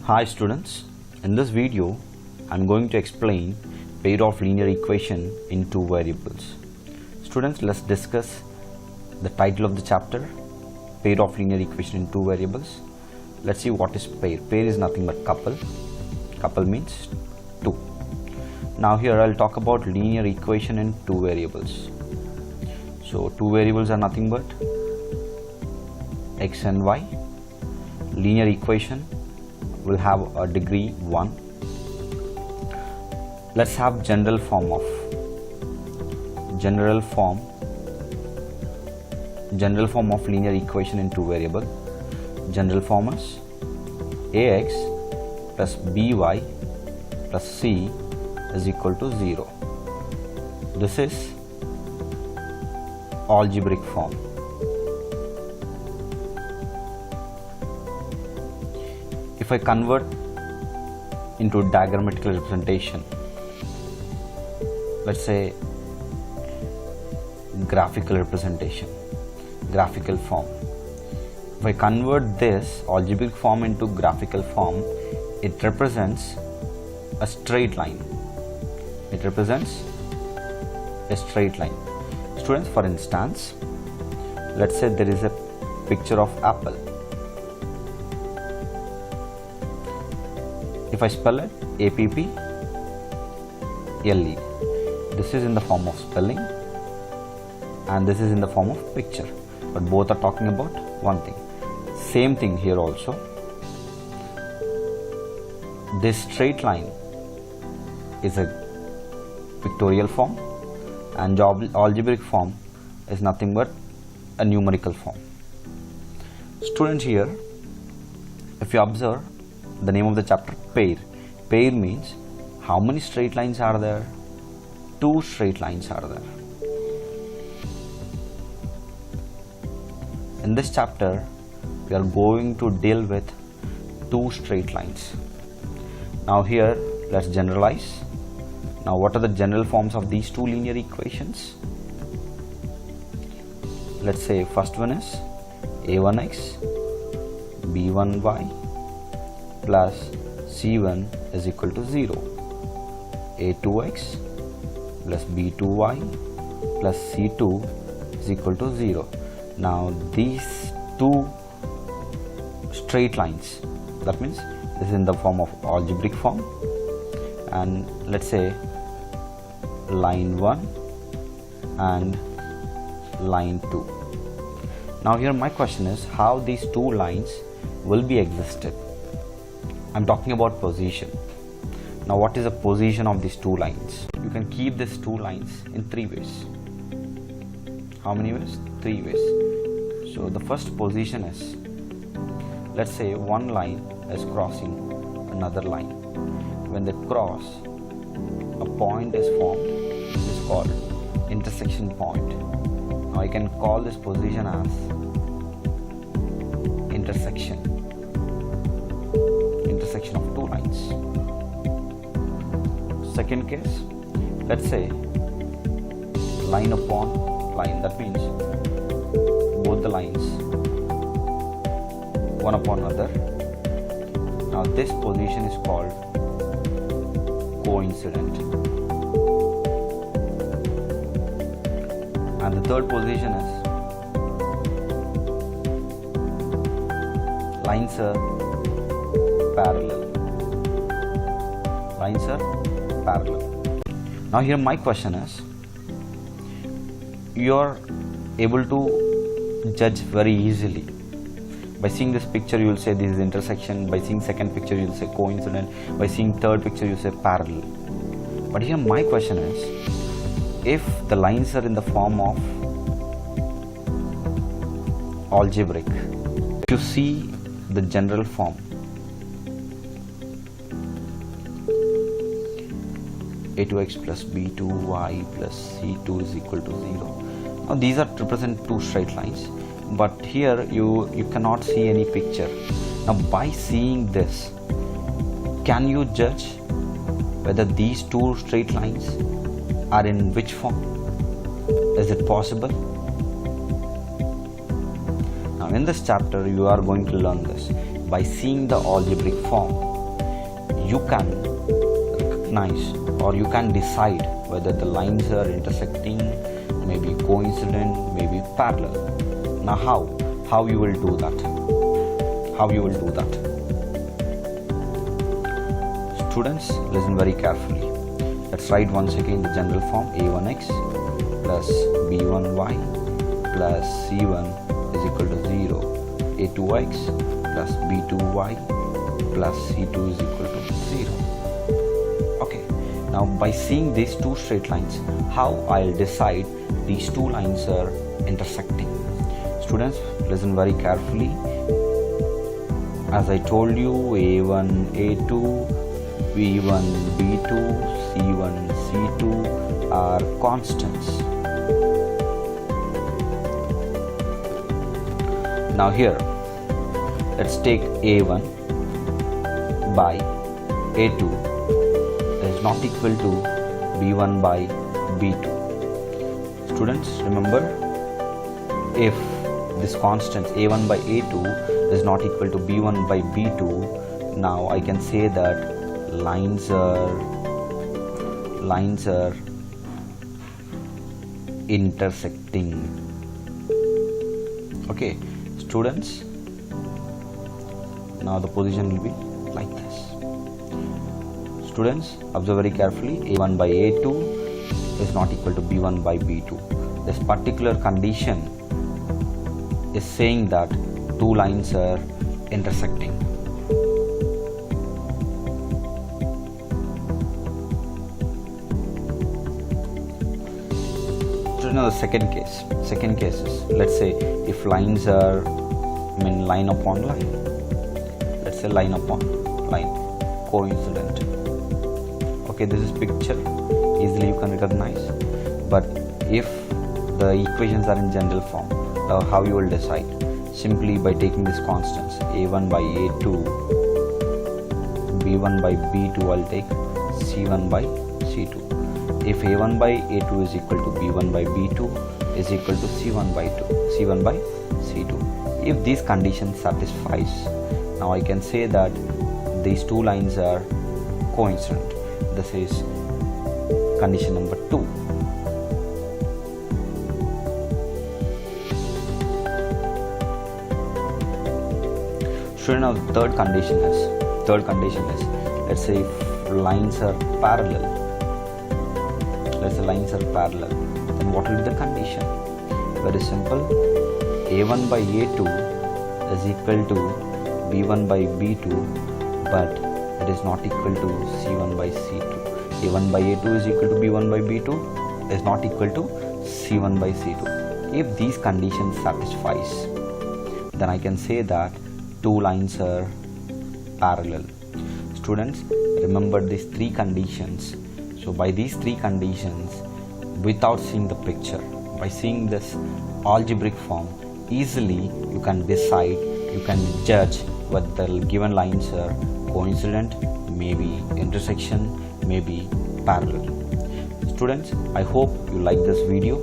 Hi students, in this video I am going to explain pair of linear equation in two variables. Students, let's discuss the title of the chapter, pair of linear equation in two variables. Let's see what is pair. Pair is nothing but couple. Couple means two. Now here I'll talk about linear equation in two variables. So two variables are nothing but x and y. Linear equation will have a degree 1. Let's have general form of linear equation in two variable. General form is ax plus by plus c is equal to 0. This is algebraic form. If I convert into diagrammatical representation, let's say graphical representation, graphical form. If I convert this algebraic form into graphical form, it represents a straight line. It represents a straight line. Students, for instance, let's say there is a picture of apple. If I spell it APPLE, this is in the form of spelling and this is in the form of picture, but both are talking about one thing. Same thing here also. This straight line is a pictorial form and algebraic form is nothing but a numerical form. Students, here if you observe the name of the chapter, pair. Pair means how many straight lines are there? Two straight lines are there. In this chapter we are going to deal with two straight lines. Now here let's generalize. Now what are the general forms of these two linear equations? Let's say first one is a1x b1y plus c1 is equal to 0. a2x plus b2y plus c2 is equal to 0. Now these two straight lines, that means this is in the form of algebraic form, and let's say line 1 and line 2. Now here my question is how these two lines will be existed. I'm talking about position. Now what is the position of these two lines? You can keep these two lines in three ways. How many ways? Three ways. So the first position is, let's say one line is crossing another line. When they cross, a point is formed. This is called intersection point. Now I can call this position as intersection of two lines. Second case, let's say line upon line, that means both the lines one upon another. Now this position is called coincident. And the third position is lines are parallel. Lines are parallel. Now here my question is, you are able to judge very easily. By seeing this picture you will say this is intersection, by seeing second picture you will say coincident, by seeing third picture you will say parallel. But here my question is, if the lines are in the form of algebraic, if you see the general form, a2x plus b2y plus c2 is equal to 0. Now these are to represent two straight lines, but here you cannot see any picture. Now by seeing this, can you judge whether these two straight lines are in which form? Is it possible? Now in this chapter you are going to learn this. By seeing the algebraic form, you can recognize or you can decide whether the lines are intersecting, maybe coincident, maybe parallel. Now how you will do that? How you will do that? Students, listen very carefully. Let's write once again the general form. A1x plus b1y plus c1 is equal to 0. A2x plus b2y plus c2 is equal to 0. Okay. Now by seeing these two straight lines, how I'll decide these two lines are intersecting? Students, listen very carefully. As I told you, A1, A2, B1, B2, C1, C2 are constants. Now here, let's take A1 by A2 is not equal to B1 by B2. Students, remember, if this constant A1 by A2 is not equal to B1 by B2, now I can say that lines are intersecting. Okay, students, now the position will be like this. Students, observe very carefully. A1 by A2 is not equal to B1 by B2. This particular condition is saying that two lines are intersecting. Now the second case is, let's say if lines are line upon line, let's say line upon line, coincident. Okay, this is picture, easily you can recognize. But if the equations are in general form, how you will decide? Simply by taking these constants, A1 by A2, B1 by B2, I'll take C1 by C2. If A1 by A2 is equal to B1 by B2 is equal to C1 by C2. If these conditions satisfies, now I can say that these two lines are coincident. This is condition number 2. So now the third condition is, let's say if lines are parallel. Let's say lines are parallel, then what will be the condition? Very simple. A1 by A2 is equal to B1 by B2, but it is not equal to C1 by C2. A1 by A2 is equal to B1 by B2 is not equal to C1 by C2. If these conditions satisfies, then I can say that two lines are parallel. Students, remember these three conditions. So by these three conditions, without seeing the picture, by seeing this algebraic form, easily you can decide, you can judge whether the given lines are coincident, maybe intersection, maybe parallel. Students, I hope you like this video.